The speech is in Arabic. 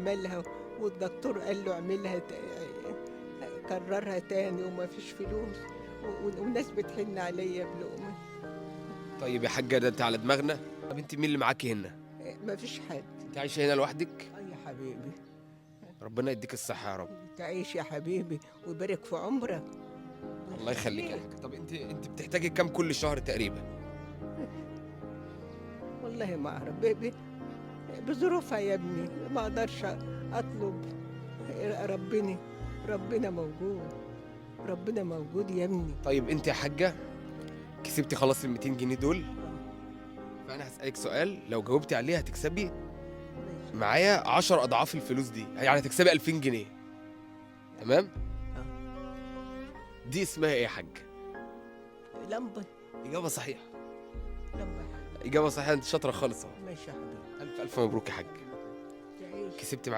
عملها والدكتور قال له اعملها كررها تاني وما فيش فلوس، والناس بتحن عليا بلقمة. طيب يا حاجه، ده انت على دماغنا. طب انت مين اللي معاكي هنا؟ ما فيش حد. انت عايشه هنا لوحدك؟ يا حبيبي، ربنا يديك الصحه يا رب. تعيش يا حبيبي ويبارك في عمرك. الله يخليك يا حاجه. طب انت بتحتاجي كام كل شهر تقريبا؟ والله ما اعرف بظروفها يا ابني، ما اقدرش اطلب. ربنا موجود، ربنا موجود يا ابني. طيب انت يا حاجه كسبتي خلاص ال 200 جنيه دول، فانا هسالك سؤال لو جاوبتي عليه هتكسبي معايا 10 اضعاف الفلوس دي، يعني هتكسبي 2000 جنيه. تمام؟ دي اسمها ايه يا حاج؟ لمبة. اجابه صحيحه. لمبة. اجابه صحيحه، انت شاطره خالص اهو. ماشي يا حبيبي. الف الف مبروك يا حاج. تعيش. كسبتي